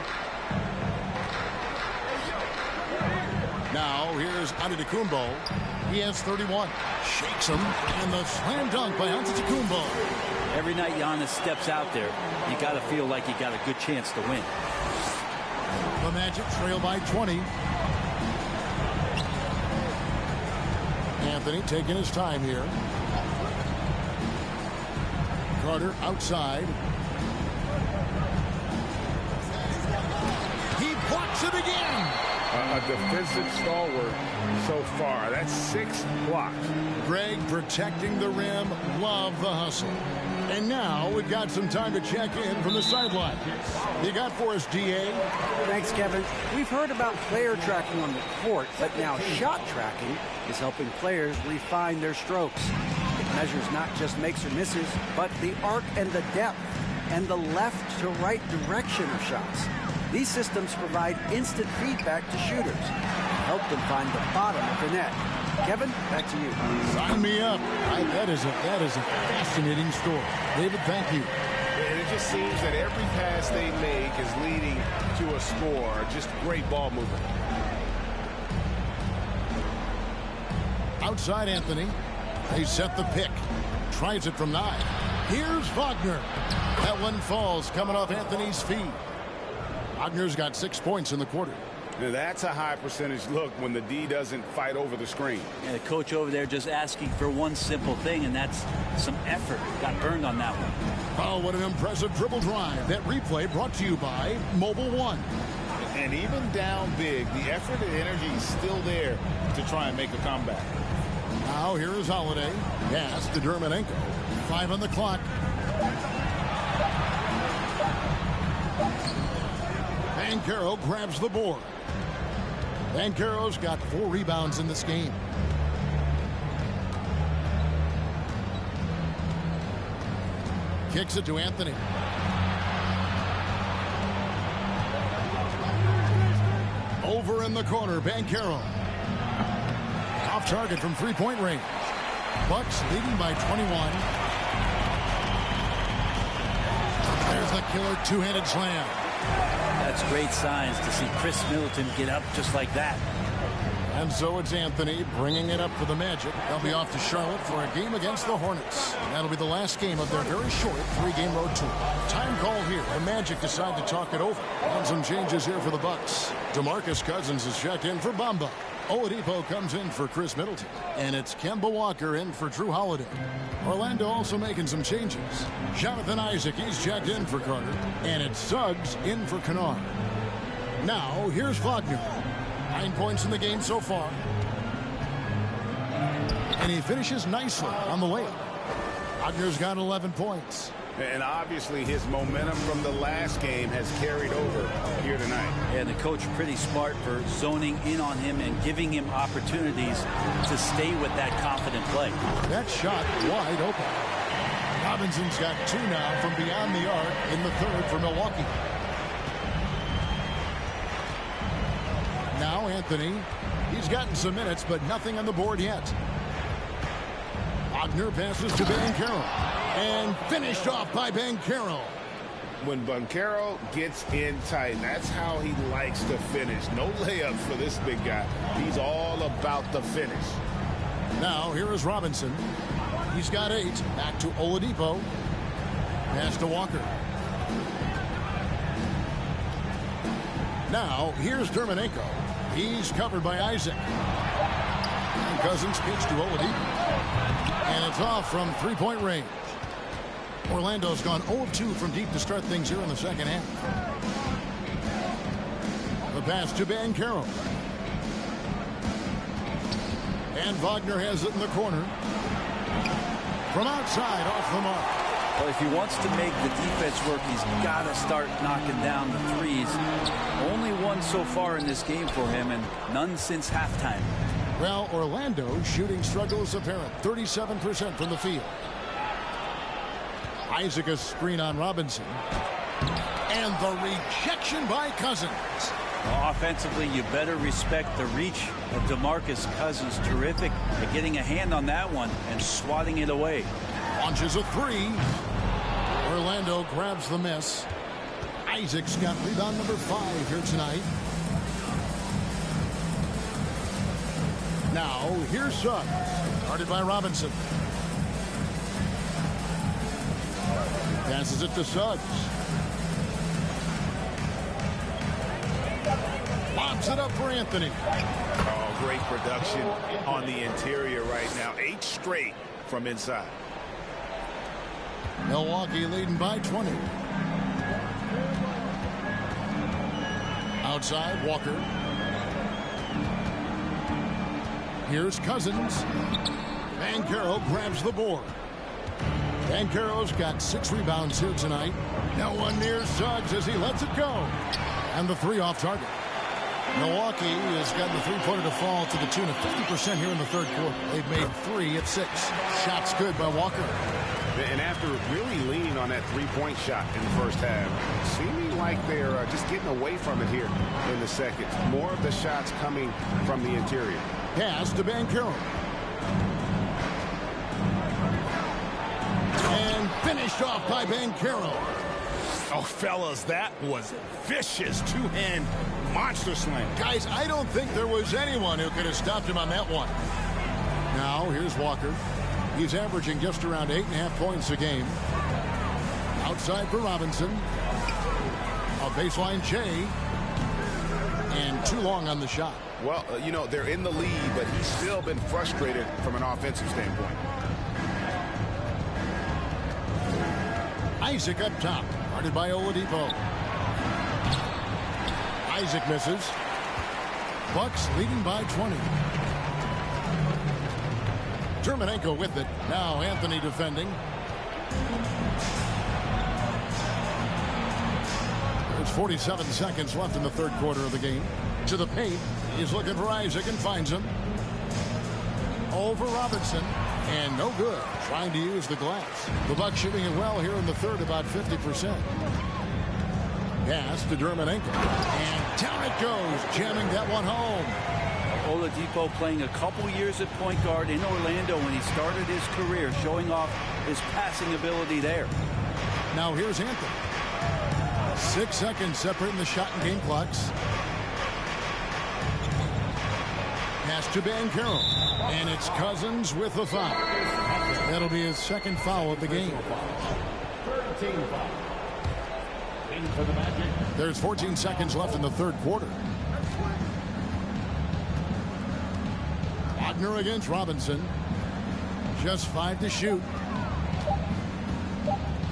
Now here's Here's Antetokounmpo. He has 31. Shakes him. And the slam dunk by Antetokounmpo. Every night Giannis steps out there, you got to feel like you got a good chance to win. The Magic trail by 20. Anthony taking his time here. Carter outside. He blocks it again. A defensive stalwart so far. That's 6 blocks. Greg protecting the rim. Love the hustle. And now we've got some time to check in from the sideline. You got for us, DA? Thanks, Kevin. We've heard about player tracking on the court, but now shot tracking is helping players refine their strokes. It measures not just makes or misses, but the arc and the depth and the left to right direction of shots. These systems provide instant feedback to shooters and help them find the bottom of the net. Kevin, back to you. Sign me up. That is a fascinating story. David, thank you. And it just seems that every pass they make is leading to a score. Just great ball movement. Outside Anthony. They set the pick. Tries it from 9. Here's Wagner. That one falls coming off Anthony's feet. Wagner's got 6 points in the quarter. Now that's a high percentage look when the D doesn't fight over the screen. And the coach over there just asking for one simple thing, and that's some effort. Got burned on that one. Oh, what an impressive dribble drive. That replay brought to you by Mobile One. And even down big, the effort and energy is still there to try and make a comeback. Now here is Holiday. Pass to Dermanenko. 5 on the clock. Banchero grabs the board. Banchero's got 4 rebounds in this game. Kicks it to Anthony. Over in the corner, Banchero. Off target from 3-point range. Bucks leading by 21. There's the killer two-handed slam. That's great signs to see Chris Middleton get up just like that. And so it's Anthony bringing it up for the Magic. They'll be off to Charlotte for a game against the Hornets. And that'll be the last game of their very short 3-game road tour. Time call here. The Magic decide to talk it over. And some changes here for the Bucks. DeMarcus Cousins is checked in for Bamba. Oladipo comes in for Chris Middleton. And it's Kemba Walker in for Drew Holiday. Orlando also making some changes. Jonathan Isaac, he's checked in for Carter. And it's Suggs in for Kennard. Now, here's Wagner. 9 points in the game so far. And he finishes nicely on the layup. Wagner's got 11 points. And obviously his momentum from the last game has carried over here tonight. And the coach pretty smart for zoning in on him and giving him opportunities to stay with that confident play. That shot wide open. Robinson's got 2 now from beyond the arc in the third for Milwaukee. Now Anthony. He's gotten some minutes, but nothing on the board yet. Wagner passes to Banchero. And finished off by Banchero. When Banchero gets in tight, that's how he likes to finish. No layups for this big guy. He's all about the finish. Now here is Robinson. He's got 8. Back to Oladipo. Pass to Walker. Now here's Dermanenko. He's covered by Isaac. And Cousins kicks to Oladipo. And it's off from 3-point range. Orlando's gone 0-2 from deep to start things here in the second half. The pass to Banchero. And Wagner has it in the corner. From outside, off the mark. Well, if he wants to make the defense work, he's got to start knocking down the threes. Only one so far in this game for him, and none since halftime. Well, Orlando's shooting struggle is apparent. 37% from the field. Isaac a screen on Robinson. And the rejection by Cousins. Well, offensively, you better respect the reach of DeMarcus Cousins. Terrific at getting a hand on that one and swatting it away. Launches a 3. Orlando grabs the miss. Isaac's got rebound number 5 here tonight. Now, here's Suggs. Guarded by Robinson. Passes it to Suggs. Lobs it up for Anthony. Oh, great production on the interior right now. 8 straight from inside. Milwaukee leading by 20. Outside, Walker. Here's Cousins. Banchero grabs the board. Banchero's got 6 rebounds here tonight. No one near Suggs as he lets it go. And the 3 off target. Milwaukee has gotten the three-pointer to fall to the tune of 50% here in the third quarter. They've made 3 of 6. Shots good by Walker. And after really leaning on that three-point shot in the first half, seeming like they're just getting away from it here in the second. More of the shots coming from the interior. Pass to Banchero. And finished off by Banchero. Oh, fellas, that was vicious. 2-hand monster slam. Guys, I don't think there was anyone who could have stopped him on that one. Now, here's Walker. He's averaging just around 8.5 points a game. Outside for Robinson. A baseline J. And too long on the shot. Well, you know, they're in the lead, but he's still been frustrated from an offensive standpoint. Isaac up top. Guarded by Oladipo. Isaac misses. Bucks leading by 20. Terminenko with it. Now Anthony defending. There's 47 seconds left in the third quarter of the game. To the paint. He's looking for Isaac and finds him. Over Robinson. And no good. Trying to use the glass. The Bucks shooting it well here in the third, about 50%. Pass to Terminenko. And down it goes. Jamming that one home. Oladipo playing a couple years at point guard in Orlando when he started his career, showing off his passing ability there. Now here's Anthony. 6 seconds separating the shot and game clocks. Pass to Banchero. And it's Cousins with the foul. That'll be his second foul of the game. There's 14 seconds left in the third quarter. Wagner against Robinson. Just 5 to shoot.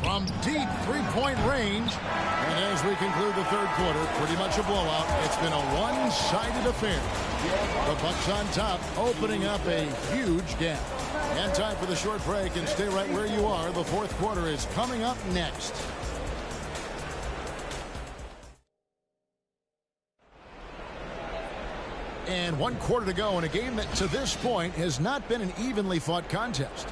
From deep three-point range. And as we conclude the third quarter, pretty much a blowout. It's been a one-sided affair. The Bucks on top, opening up a huge gap. And time for the short break, and stay right where you are. The fourth quarter is coming up next. And 1 quarter to go in a game that to this point has not been an evenly fought contest.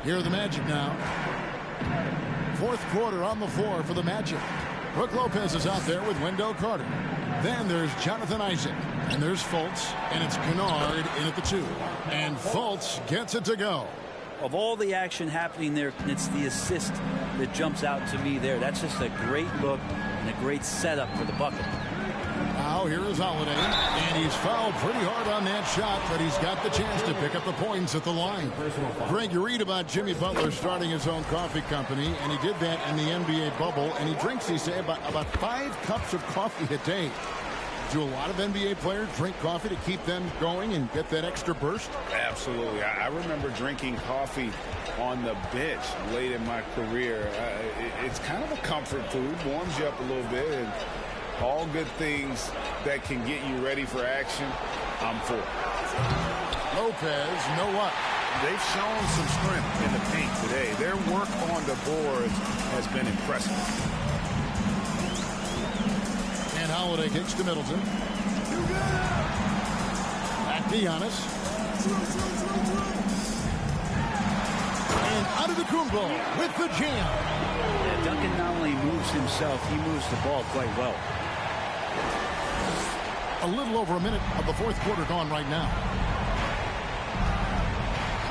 Here are the Magic now. Fourth quarter on the floor for the Magic. Brook Lopez is out there with Wendell Carter. Then there's Jonathan Isaac. And there's Fultz. And it's Kennard in at the 2. And Fultz gets it to go. Of all the action happening there, it's the assist that jumps out to me there. That's just a great look and a great setup for the bucket. Now here is Holiday, and he's fouled pretty hard on that shot, but he's got the chance to pick up the points at the line. Greg, you read about Jimmy Butler starting his own coffee company, and he did that in the NBA bubble, and he drinks, he said, about 5 cups of coffee a day. Do a lot of NBA players drink coffee to keep them going and get that extra burst? Absolutely. I remember drinking coffee on the bench late in my career. It's kind of a comfort food, warms you up a little bit, and all good things that can get you ready for action, I'm for. Lopez, know what? They've shown some strength in the paint today. Their work on the boards has been impressive. And Holiday kicks to Middleton. Back to Giannis. And Antetokounmpo with the jam. Yeah, Duncan not only moves himself, he moves the ball quite well. A little over a minute of the fourth quarter gone right now.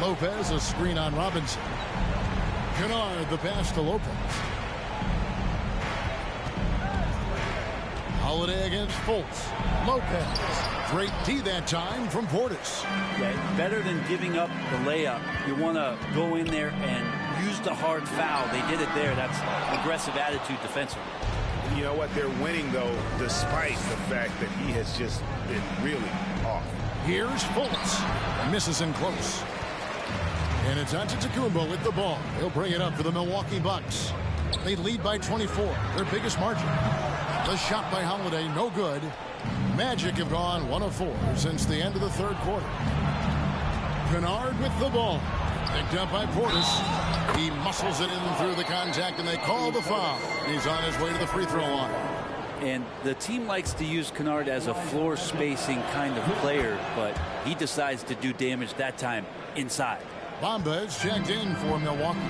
Lopez, a screen on Robinson. Kennard, the pass to Lopez. Holiday against Fultz. Lopez. Great D that time from Portis. Yeah, better than giving up the layup. You want to go in there and use the hard foul. They did it there. That's aggressive attitude defensively. You know what? They're winning, though, despite the fact that he has just been really off. Here's Fultz. Misses in close. And it's Antetokounmpo with the ball. He'll bring it up for the Milwaukee Bucks. They lead by 24, their biggest margin. The shot by Holiday, no good. Magic have gone 1 of 4 since the end of the third quarter. Kennard with the ball. Picked up by Portis. He muscles it in through the contact, and they call the foul. He's on his way to the free throw line. And the team likes to use Kennard as a floor spacing kind of player, but he decides to do damage that time inside. Bamba is checked in for Milwaukee.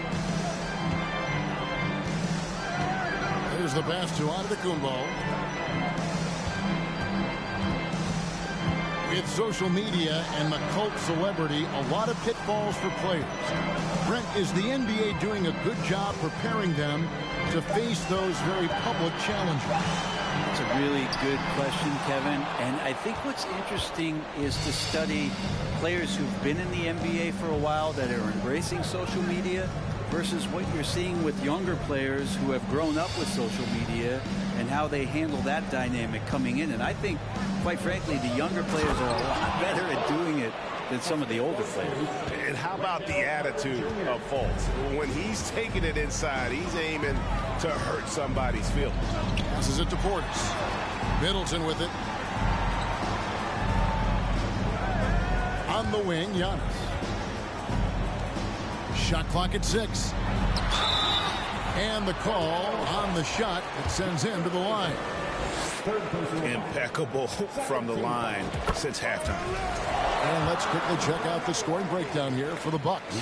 There's the pass to Antetokounmpo. With social media and the cult celebrity, a lot of pitfalls for players. Brent, is the NBA doing a good job preparing them to face those very public challenges? That's a really good question, Kevin. And I think what's interesting is to study players who've been in the NBA for a while that are embracing social media versus what you're seeing with younger players who have grown up with social media and how they handle that dynamic coming in. And I think, quite frankly, the younger players are a lot better at doing it than some of the older players. And how about the attitude of Fultz? When he's taking it inside, he's aiming to hurt somebody's feelings. Passes it to Portis. Middleton with it. On the wing, Giannis. Shot clock at 6. And the call on the shot that sends him to the line. Impeccable from the line since halftime. And let's quickly check out the scoring breakdown here for the Bucks.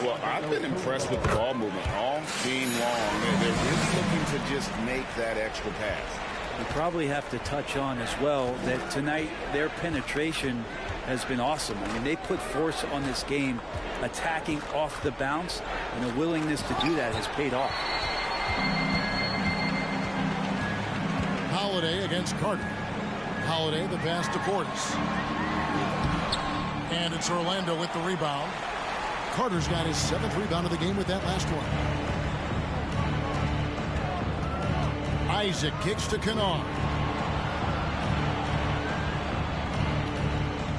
Well, I've been impressed with the ball movement all game long. They're really looking to just make that extra pass. We probably have to touch on as well that tonight their penetration has been awesome. I mean, they put force on this game, attacking off the bounce, and the willingness to do that has paid off. Holiday against Carter. Holiday, the pass to Portis. And it's Orlando with the rebound. Carter's got his 7th rebound of the game with that last one. Isaac kicks to Kennard.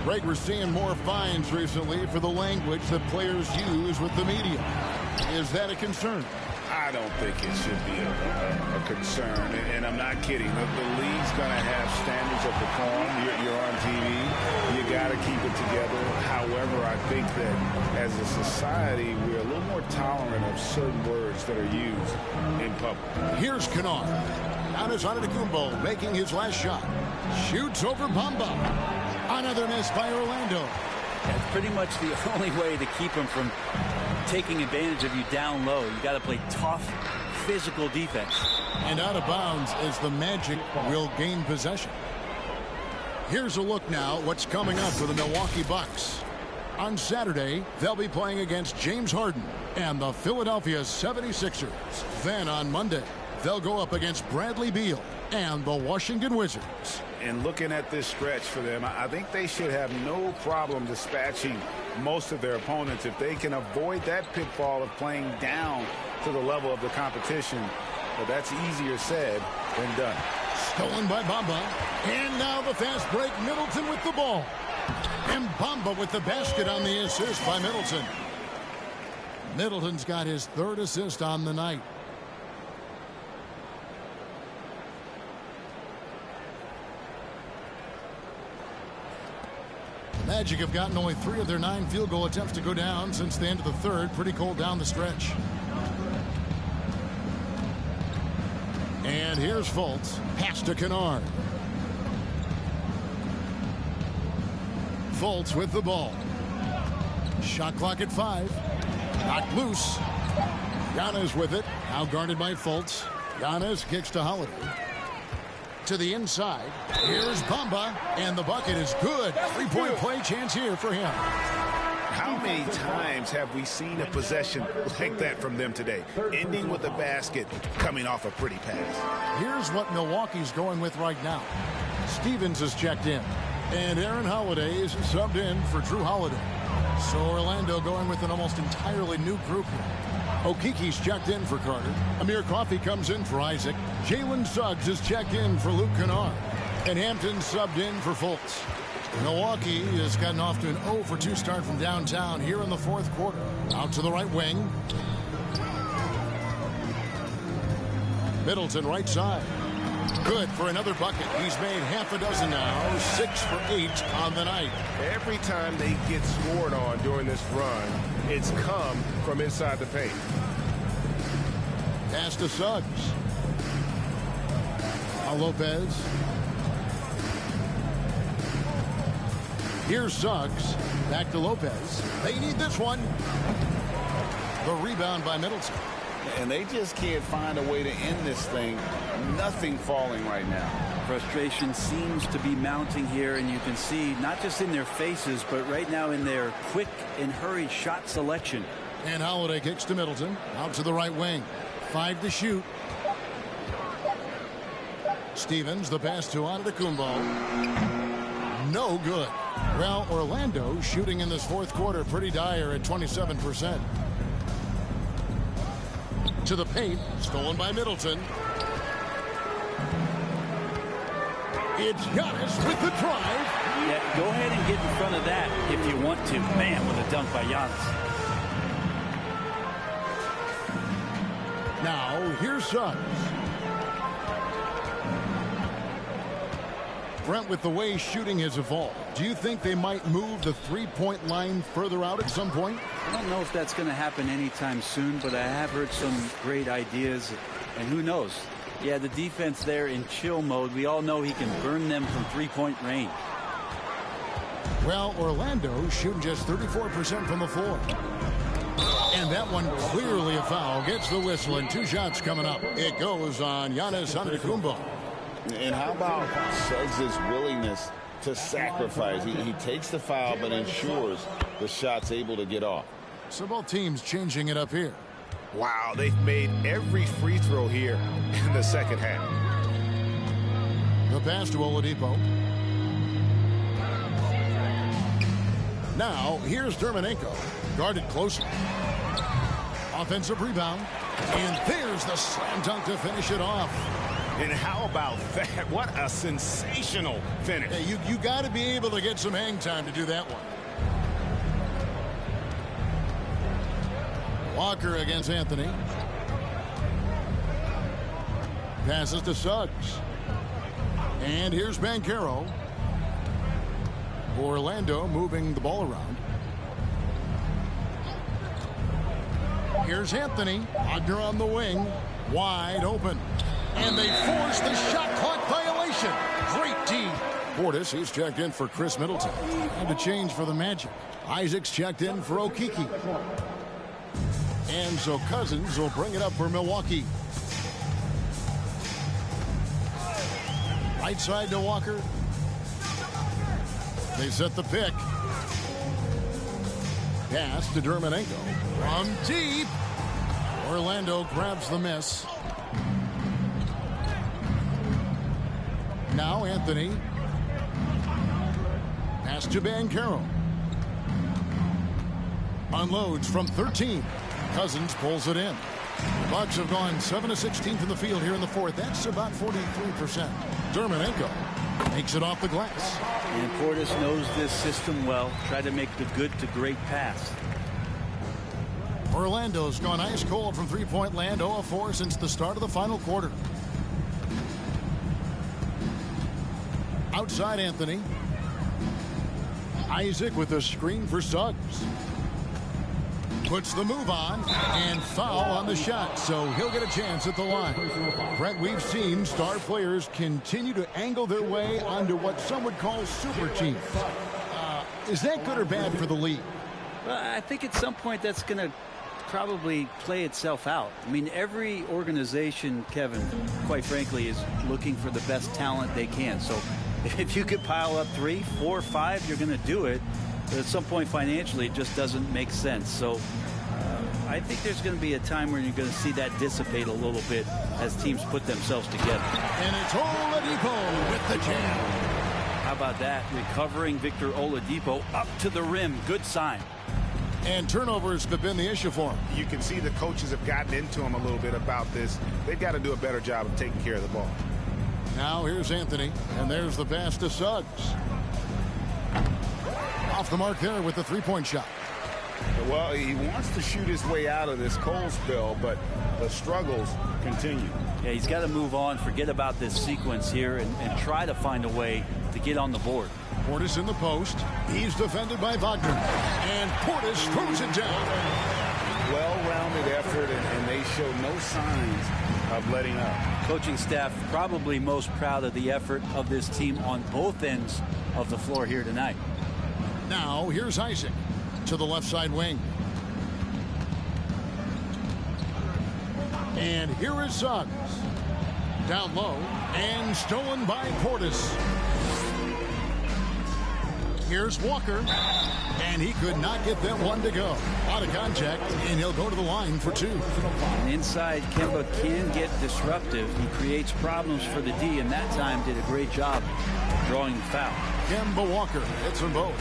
Greg, we're seeing more fines recently for the language that players use with the media. Is that a concern? I don't think it should be a concern, and I'm not kidding. The league's going to have standards of decorum. You're on TV. You got to keep it together. However, I think that as a society, we're a little more tolerant of certain words that are used in public. Here's Kennard. Giannis Antetokounmpo making his last shot. Shoots over Bamba. Another miss by Orlando. That's pretty much the only way to keep him from taking advantage of you down low. You got to play tough, physical defense. And out of bounds as the Magic will gain possession. Here's a look now what's coming up for the Milwaukee Bucks. On Saturday, they'll be playing against James Harden and the Philadelphia 76ers. Then on Monday, they'll go up against Bradley Beal and the Washington Wizards. And looking at this stretch for them, I think they should have no problem dispatching most of their opponents if they can avoid that pitfall of playing down to the level of the competition. But that's easier said than done. Stolen by Bamba. And now the fast break. Middleton with the ball. And Bamba with the basket on the assist by Middleton. Middleton's got his 3rd assist on the night. Magic have gotten only 3 of their 9 field goal attempts to go down since the end of the 3rd. Pretty cold down the stretch. And here's Fultz. Pass to Kennard. Fultz with the ball. Shot clock at 5. Knocked loose. Giannis with it. Now guarded by Fultz. Giannis kicks to Holiday. To the inside. Here's Bamba. And the bucket is good. 3-point play chance here for him. How many times have we seen a possession like that from them today? Ending with a basket, coming off a pretty pass. Here's what Milwaukee's going with right now. Stevens is checked in. And Aaron Holiday is subbed in for Drew Holiday. So Orlando going with an almost entirely new group here. Okiki's checked in for Carter. Amir Coffey comes in for Isaac. Jalen Suggs is checked in for Luke Kennard. And Hampton subbed in for Fultz. Milwaukee has gotten off to an 0-for-2 start from downtown here in the fourth quarter. Out to the right wing. Middleton right side. Good for another bucket. He's made half a dozen now. 6 for 8 on the night. Every time they get scored on during this run, it's come from inside the paint. Pass to Suggs. Now Lopez. Here's Suggs. Back to Lopez. They need this one. The rebound by Middleton. And they just can't find a way to end this thing. Nothing falling right now. Frustration seems to be mounting here, and you can see not just in their faces, but right now in their quick and hurried shot selection. And Holiday kicks to Middleton. Out to the right wing. 5 to shoot. Stevens, the pass to Antetokounmpo. No good. Well, Orlando shooting in this fourth quarter pretty dire at 27%. To the paint, stolen by Middleton. It's Giannis with the drive. Yeah, go ahead and get in front of that if you want to. Man, with a dunk by Giannis. Now, here's Suggs. Brent, with the way shooting has evolved, do you think they might move the three-point line further out at some point? I don't know if that's going to happen anytime soon, but I have heard some great ideas, and who knows? Yeah, the defense there in chill mode, we all know he can burn them from three-point range. Well, Orlando shooting just 34% from the floor. And that one clearly a foul. Gets the whistle, and 2 shots coming up. It goes on Giannis Antetokounmpo. And how about Suggs' willingness to sacrifice? He takes the foul but ensures the shot's able to get off. So both teams changing it up here. Wow, they've made every free throw here in the second half. The pass to Oladipo. Now, here's Dermanenko. Guarded closely. Offensive rebound. And there's the slam dunk to finish it off. And how about that? What a sensational finish. Hey, you got to be able to get some hang time to do that one. Walker against Anthony. Passes to Suggs. And here's Banchero. Orlando moving the ball around. Here's Anthony. Wagner on the wing. Wide open. And they force the shot clock violation. Great D. Portis, he's checked in for Chris Middleton. And a change for the Magic. Isaac's checked in for Okiki. And so Cousins will bring it up for Milwaukee. Right side to Walker. They set the pick. Pass to Dermanenko. From deep. Orlando grabs the miss. Now Anthony. Pass to Banchero. Unloads from 13. Cousins pulls it in. Bucks have gone 7 of 16 from the field here in the fourth. That's about 43%. Dermanenko takes it off the glass. And Portis knows this system well. Try to make the good to great pass. Orlando's gone ice cold from three-point land, 0 of 4 since the start of the final quarter. Outside Anthony. Isaac with a screen for Suggs. Puts the move on and foul on the shot, so he'll get a chance at the line. Brent, we've seen star players continue to angle their way onto what some would call super teams. Is that good or bad for the league? Well, I think at some point that's going to probably play itself out. I mean, every organization, Kevin, quite frankly, is looking for the best talent they can. So if you could pile up 3, 4, 5, you're going to do it. But at some point financially, it just doesn't make sense. So I think there's going to be a time where you're going to see that dissipate a little bit as teams put themselves together. And it's Oladipo with the jam. How about that? Recovering Victor Oladipo up to the rim. Good sign. And turnovers have been the issue for him. You can see the coaches have gotten into him a little bit about this. They've got to do a better job of taking care of the ball. Now here's Anthony, and there's the pass to Suggs. Off the mark there with the three-point shot. Well, he wants to shoot his way out of this cold spell, but the struggles continue. Yeah, he's got to move on, forget about this sequence here, and try to find a way to get on the board. Portis in the post. He's defended by Wagner. And Portis throws it down. Well-rounded effort, and they show no signs of letting up. Coaching staff probably most proud of the effort of this team on both ends of the floor here tonight. Now here's Isaac to the left side wing. And here is Suggs. Down low and stolen by Portis. Here's Walker. And he could not get that one to go. Out of contact, and he'll go to the line for two. And inside, Kemba can get disruptive. He creates problems for the D, and that time did a great job drawing the foul. Kemba Walker hits them both.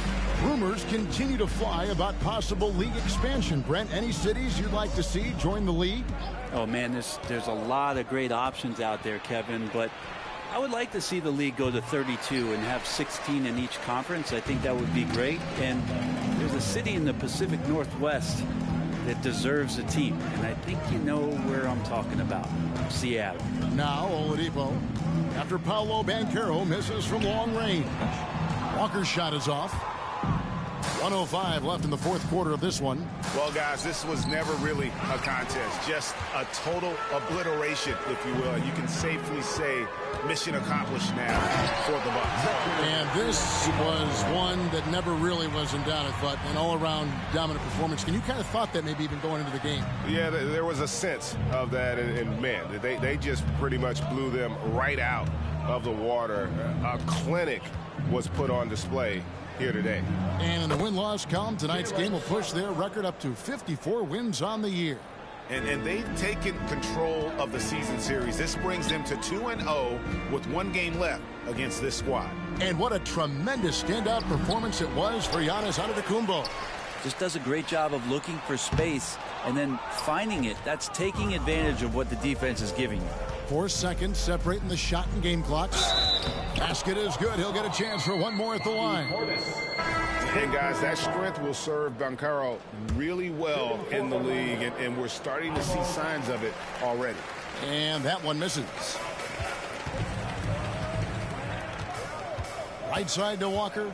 Rumors continue to fly about possible league expansion. Brent, any cities you'd like to see join the league? Oh, man, there's a lot of great options out there, Kevin, but I would like to see the league go to 32 and have 16 in each conference. I think that would be great. And there's a city in the Pacific Northwest that deserves a team. And I think you know where I'm talking about. Seattle. Now Oladipo, after Paolo Banchero misses from long range. Walker's shot is off. 1:05 left in the fourth quarter of this one. Well, guys, this was never really a contest. Just a total obliteration, if you will. You can safely say mission accomplished now for the Bucks. And this was one that never really was in doubt, I thought. An all-around dominant performance. And you kind of thought that maybe even going into the game. Yeah, there was a sense of that. And man, they just pretty much blew them right out of the water. A clinic was put on display here today. And in the win-loss column, tonight's game will push their record up to 54 wins on the year. And they've taken control of the season series. This brings them to 2-0 with one game left against this squad. And what a tremendous standout performance it was for Giannis Antetokounmpo. Just does a great job of looking for space and then finding it. That's taking advantage of what the defense is giving you. 4 seconds separating the shot and game clocks. Basket is good. He'll get a chance for one more at the line. And guys, that strength will serve Banchero really well in the league, and we're starting to see signs of it already. And that one misses. Right side to Walker.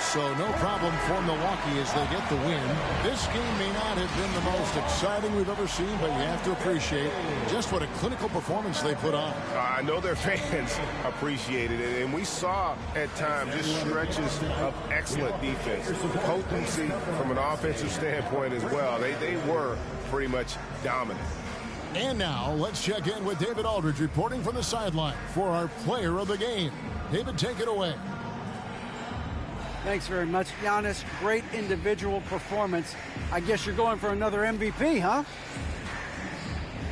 So no problem for Milwaukee as they get the win. This game may not have been the most exciting we've ever seen, but you have to appreciate just what a clinical performance they put on. I know their fans appreciated it, and we saw at times just stretches of excellent defense. Potency from an offensive standpoint as well. They were pretty much dominant. And now let's check in with David Aldridge reporting from the sideline for our player of the game. David, take it away. Thanks very much, Giannis. Great individual performance. I guess you're going for another MVP, huh?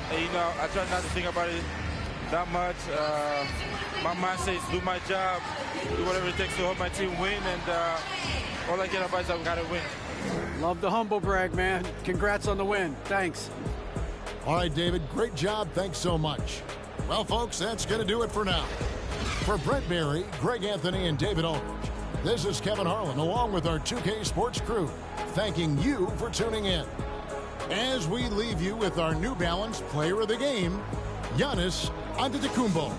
Hey, you know, I try not to think about it that much. My mindset is do my job, do whatever it takes to help my team win, and all I care about is that we got to win. Love the humble brag, man. Congrats on the win. Thanks. All right, David, great job. Thanks so much. Well, folks, that's going to do it for now. For Brent Barry, Greg Anthony, and David Aldridge, this is Kevin Harlan, along with our 2K Sports crew, thanking you for tuning in. As we leave you with our New Balance Player of the Game, Giannis Antetokounmpo.